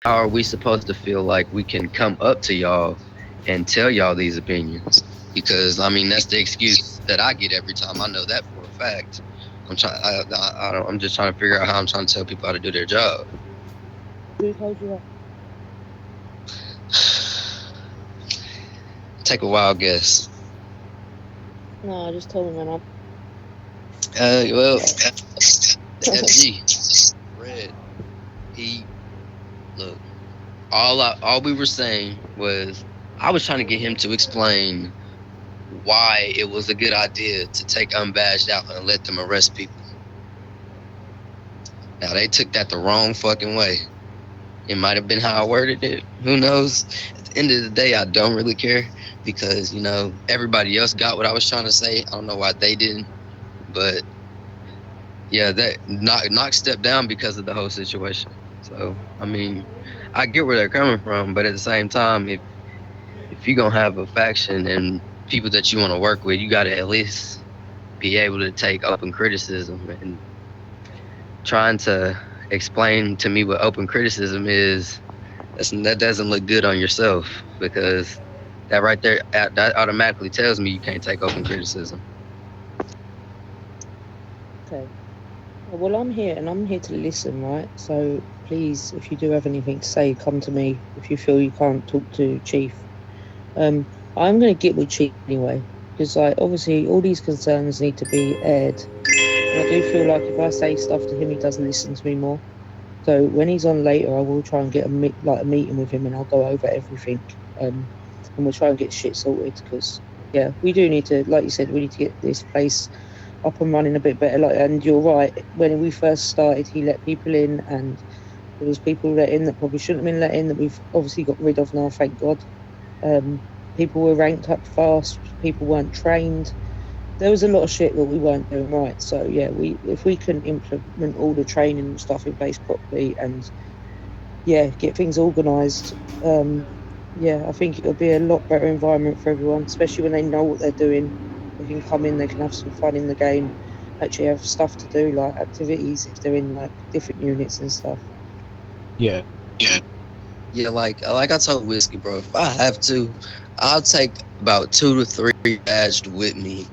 how are we supposed to feel like we can come up to y'all and tell y'all these opinions? Because I mean, that's the excuse that I get every time. I know that for a fact. I'm trying. I don't. I'm just trying to figure out how I'm trying to tell people how to do their job. Who told you that? Take a wild guess. No, I just told me, man. Well, the FG, Red. He look. All we were saying was I was trying to get him to explain why it was a good idea to take unbadged out and let them arrest people. Now they took that the wrong fucking way. It might have been how I worded it. Who knows? At the end of the day, I don't really care because everybody else got what I was trying to say. I don't know why they didn't, but yeah, that knock stepped down because of the whole situation. So I mean, I get where they're coming from, but at the same time, if you're gonna have a faction and people that you want to work with, you got to at least be able to take open criticism. And trying to explain to me what open criticism is, that doesn't look good on yourself because that right there, that automatically tells me you can't take open criticism. Okay. Well, I'm here and I'm here to listen, right? So please, if you do have anything to say, come to me. If you feel you can't talk to Chief, um, I'm going to get with Chief anyway because, like, obviously, all these concerns need to be aired. And I do feel like if I say stuff to him, he doesn't listen to me more. So when he's on later, I will try and get a meeting with him, and I'll go over everything. And we'll try and get shit sorted because yeah, we do need to, like you said, we need to get this place up and running a bit better. Like, and you're right. When we first started, he let people in, and there was people let in that probably shouldn't have been let in. That we've obviously got rid of now, thank God. Um, People were ranked up fast. People weren't trained. There was a lot of shit that we weren't doing right. So yeah, we if we can implement all the training and stuff in place properly, and yeah, get things organised. Yeah, I think it'll be a lot better environment for everyone, especially when they know what they're doing. They can come in, they can have some fun in the game, actually have stuff to do, like activities if they're in like different units and stuff. Yeah. Yeah, like I told Whiskey, bro, if I have to, I'll take about 2 to 3 badged with me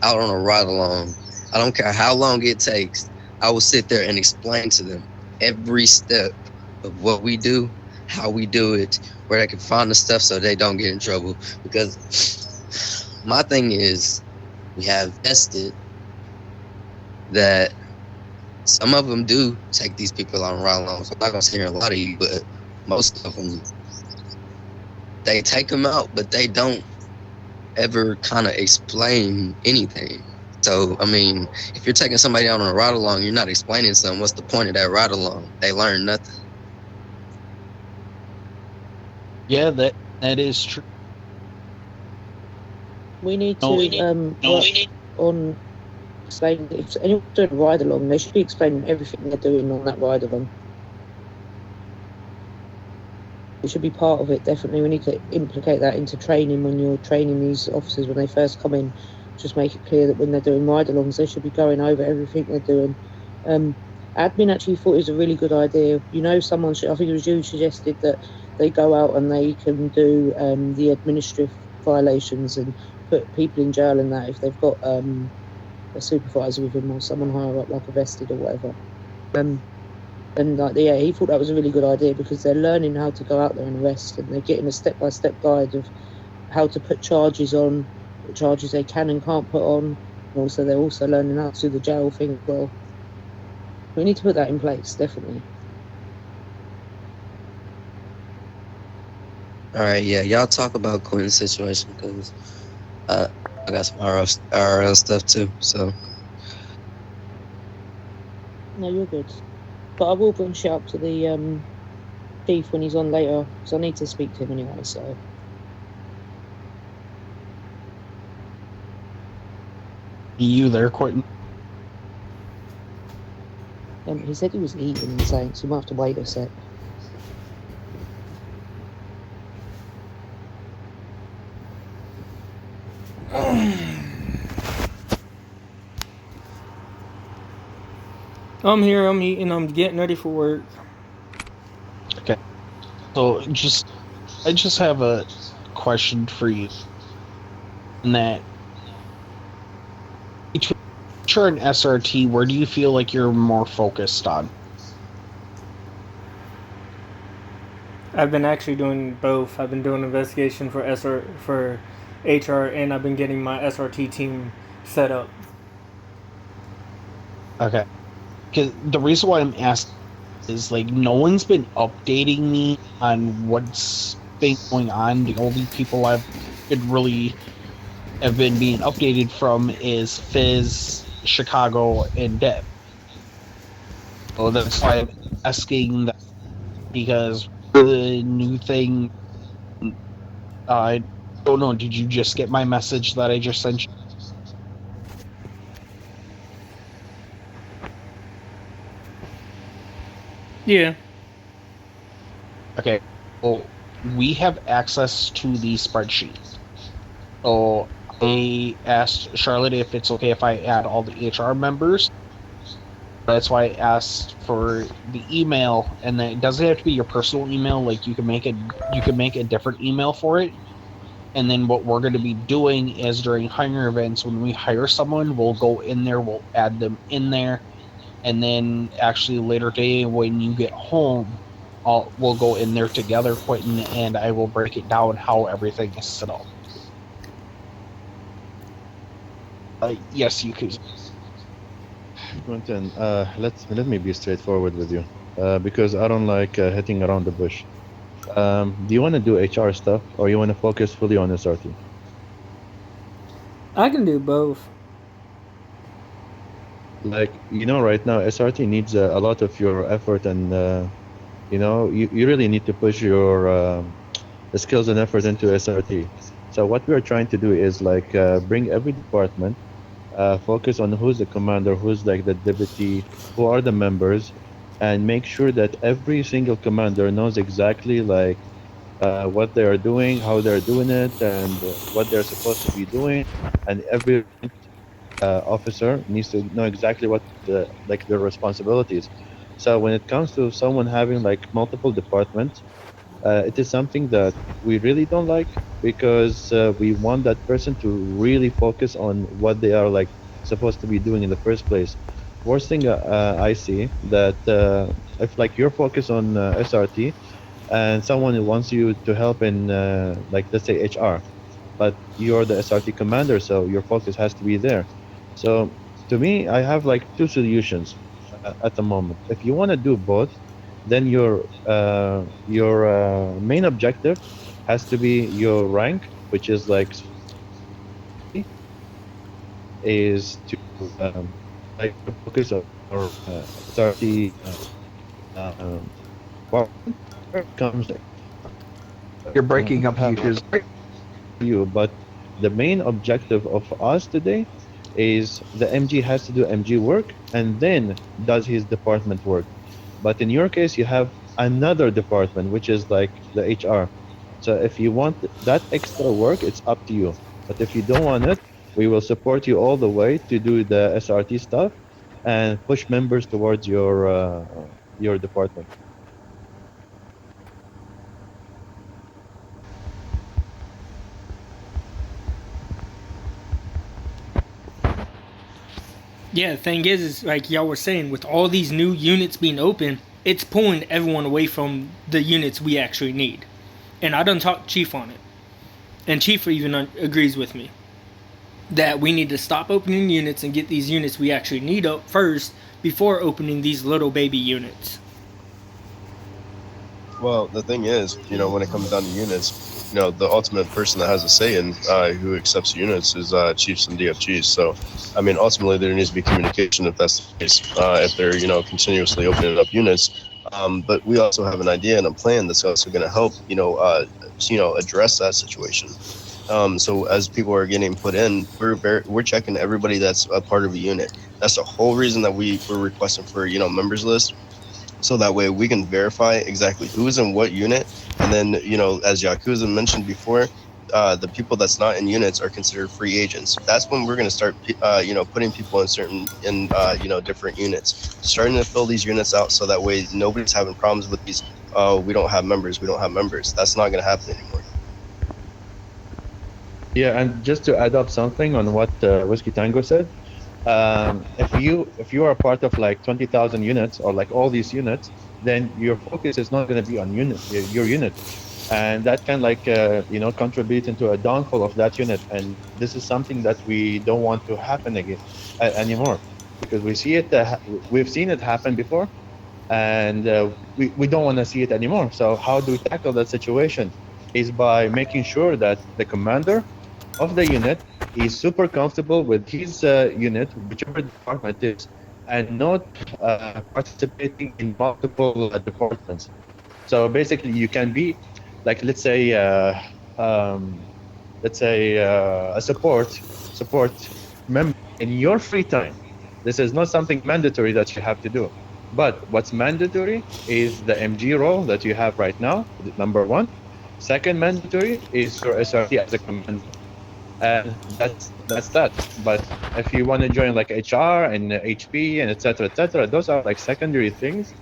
out on a ride along. I don't care how long it takes. I will sit there and explain to them every step of what we do, how we do it, where they can find the stuff so they don't get in trouble. Because my thing is, we have vested that some of them do take these people on ride alongs. I'm not gonna say a lot of you, but most of them, they take them out, but they don't ever kind of explain anything. So, I mean, if you're taking somebody out on a ride along, you're not explaining something. What's the point of that ride along? They learn nothing. Yeah, that is true. We need No, to work on explaining if anyone's doing a ride along, they should be explaining everything they're doing on that ride along. It should be part of it, definitely. We need to implicate that into training when you're training these officers when they first come in. Just make it clear that when they're doing ride alongs, they should be going over everything they're doing. Admin actually thought it was a really good idea. Someone, I think it was you, suggested that they go out and they can do the administrative violations and put people in jail and that if they've got a supervisor with them or someone higher up, like a vested or whatever. And like, yeah, he thought that was a really good idea because they're learning how to go out there and arrest, and they're getting a step-by-step guide of how to put charges on, what charges they can and can't put on. And also, they're also learning how to do the jail thing as well. We need to put that in place, definitely. All right, yeah, y'all talk about Quentin's situation because uh, I got some RL stuff too. So, No, you're good. But I will bring shit up to the chief when he's on later because I need to speak to him anyway. So. you there, Quentin? He said he was eating and saying, so you might have to wait a sec. I'm here, I'm eating, I'm getting ready for work. Okay. So I just have a question for you. In that between HR and SRT, where do you feel like you're more focused on? I've been actually doing both. I've been doing investigation for HR, and I've been getting my SRT team set up. Okay. Because the reason why I'm asking is like no one's been updating me on what's been going on. The only people I've could really have been being updated from is Fizz, Chicago, and Deb. So that's why I'm asking that, because the new thing, I don't know, did you just get my message that I just sent you? Yeah. Okay, well, we have access to the spreadsheet. So I asked Charlotte if it's okay if I add all the HR members. That's why I asked for the email, and then it doesn't have to be your personal email. Like you can make a different email for it. And then what we're going to be doing is during hiring events, when we hire someone, we'll go in there, we'll add them in there, and then actually later today when you get home, we'll go in there together, Quentin, and I will break it down how everything is set up. Yes, you could. Quentin, let me be straightforward with you, because I don't like hitting around the bush. Do you want to do HR stuff, or you want to focus fully on SRT? I can do both. Like, right now SRT needs a lot of your effort, and you really need to push your skills and effort into SRT. So what we're trying to do is like bring every department, focus on who's the commander, who's like the deputy, who are the members, and make sure that every single commander knows exactly like what they are doing, how they're doing it, and what they're supposed to be doing. And every officer needs to know exactly what their responsibilities. So when it comes to someone having like multiple departments, it is something that we really don't like, because we want that person to really focus on what they are like supposed to be doing in the first place. Worst thing I see that if like you're focused on SRT, and someone wants you to help in like let's say HR, but you're the SRT commander, so your focus has to be there. So to me, I have like two solutions at the moment. If you want to do both, then your main objective has to be your rank, which is like is to like focus on or SRT comes. You're breaking up you, but the main objective of us today is the MG has to do MG work and then does his department work. But in your case, you have another department, which is like the HR. So if you want that extra work, it's up to you. But if you don't want it, we will support you all the way to do the SRT stuff and push members towards your department. Yeah, the thing is like y'all were saying, with all these new units being open, it's pulling everyone away from the units we actually need. And I done talked to Chief on it. And Chief even agrees with me that we need to stop opening units and get these units we actually need up first before opening these little baby units. Well, the thing is, when it comes down to units, the ultimate person that has a say in who accepts units is chiefs and DFGs. So, I mean, ultimately there needs to be communication if that's the case, if they're, continuously opening up units. But we also have an idea and a plan that's also going to help, address that situation. So as people are getting put in, we're checking everybody that's a part of a unit. That's the whole reason that we're requesting for, members list. So that way we can verify exactly who's in what unit. And then, as Yakuza mentioned before, the people that's not in units are considered free agents. That's when we're going to start, putting people in different units, starting to fill these units out. So that way nobody's having problems with these oh, we don't have members. That's not going to happen anymore. Yeah, and just to add up something on what Whiskey Tango said, if you are part of like 20,000 units or like all these units, then your focus is not going to be on your unit, and that can like contribute into a downfall of that unit. And this is something that we don't want to happen again anymore, because we've seen it happen before, and we don't want to see it anymore. So how do we tackle that situation? Is by making sure that the commander of the unit is super comfortable with his unit, whichever department it is, and not participating in multiple departments. So basically, you can be, like, let's say a support member in your free time. This is not something mandatory that you have to do, but what's mandatory is the MG role that you have right now. Number one. Second mandatory is your SRT as a commander. And that's that. But if you want to join like HR and HP and etc., those are like secondary things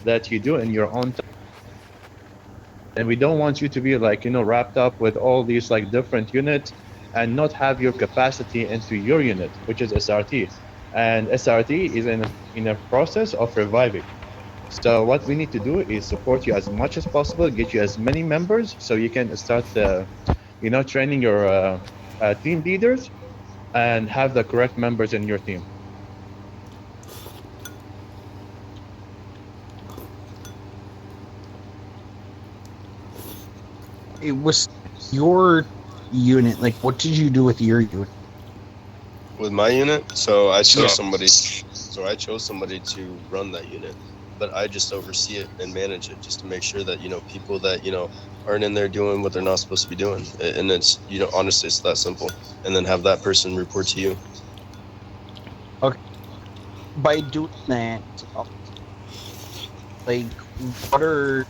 that you do in your own time. And we don't want you to be like wrapped up with all these like different units and not have your capacity into your unit, which is SRT. And SRT is in a process of reviving. So what we need to do is support you as much as possible, get you as many members, so you can start training your team leaders and have the correct members in your team. It was your unit. Like, what did you do with your unit? With my unit, so I chose somebody. So I chose somebody to run that unit, but I just oversee it and manage it, just to make sure that people that aren't in there doing what they're not supposed to be doing. And it's honestly, it's that simple. And then have that person report to you. Okay. By doing that, like, what are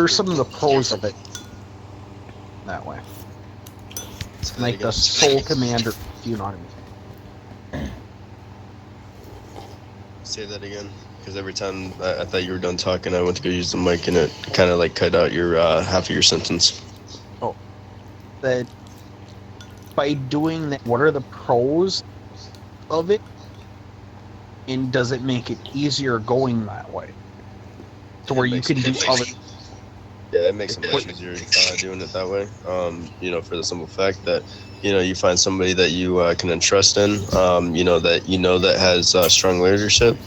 some of the pros of it that way? Like the sole commander, if you know what I mean. Say that again, because every time I thought you were done talking, I went to go use the mic and it kind of like cut out your half of your sentence. Oh, that by doing that, what are the pros of it, and does it make it easier going that way, to where you can do other? Yeah, it makes it much easier doing it that way. For the simple fact that you find somebody that you can entrust in, that has strong leadership.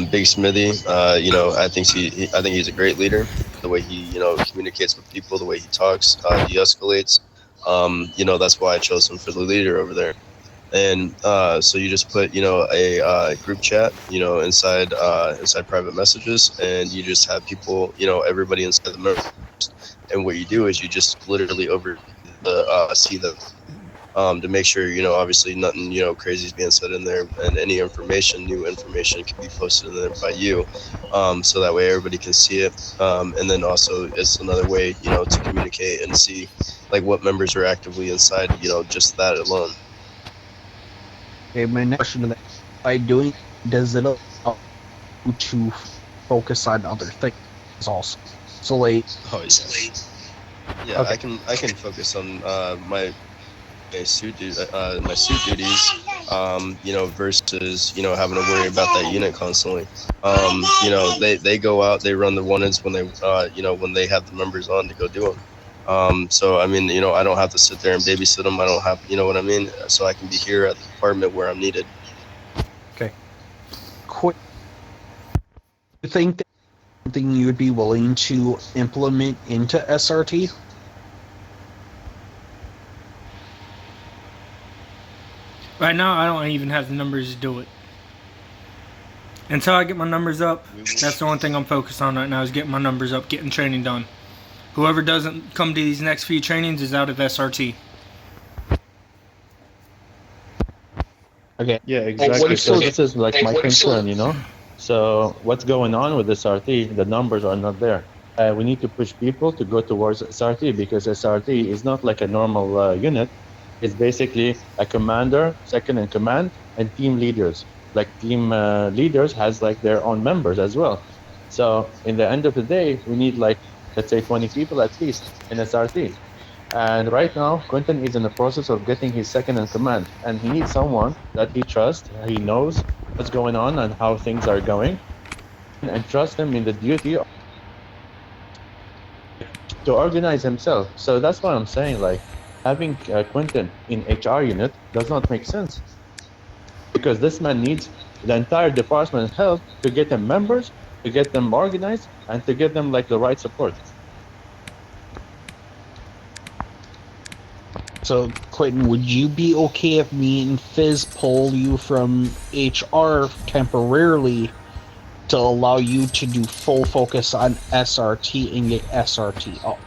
Big Smithy, I think he's a great leader. The way he communicates with people, the way he talks, de-escalates. That's why I chose him for the leader over there. And so you just put a group chat inside private messages, and you just have people everybody inside the members, and what you do is you just literally see them to make sure obviously nothing crazy is being said in there, and any new information can be posted in there by you, so that way everybody can see it, and then also it's another way to communicate and see like what members are actively inside just that alone. Okay, my next question to that: by doing, does it allow you to focus on other things also? So like, yeah, okay. I can focus on my suit duties, versus having to worry about that unit constantly. They go out, they run the one-ins when they when they have the members on to go do them. So I mean, I don't have to sit there and babysit them. I don't have, what I mean? So I can be here at the department where I'm needed. Okay. Quick. You think that's something you would be willing to implement into SRT? Right now, I don't even have the numbers to do it. Until I get my numbers up, that's the only thing I'm focused on right now, is getting my numbers up, getting training done. Whoever doesn't come to these next few trainings is out of SRT. Okay. Yeah, exactly. So this is like my concern, So what's going on with SRT? The numbers are not there. We need to push people to go towards SRT, because SRT is not like a normal unit. It's basically a commander, second in command, and team leaders. like team leaders has like their own members as well. So in the end of the day, we need like, let's say 20 people at least in SRT. And right now, Quentin is in the process of getting his second in command, and he needs someone that he trusts, he knows what's going on and how things are going, and trust him in the duty to organize himself. So that's what I'm saying, like, having Quentin in HR unit does not make sense. Because this man needs the entire department help to get them members, to get them organized, and to get them like the right support. So, Quentin, would you be okay if me and Fizz pull you from HR temporarily to allow you to do full focus on SRT and get SRT up?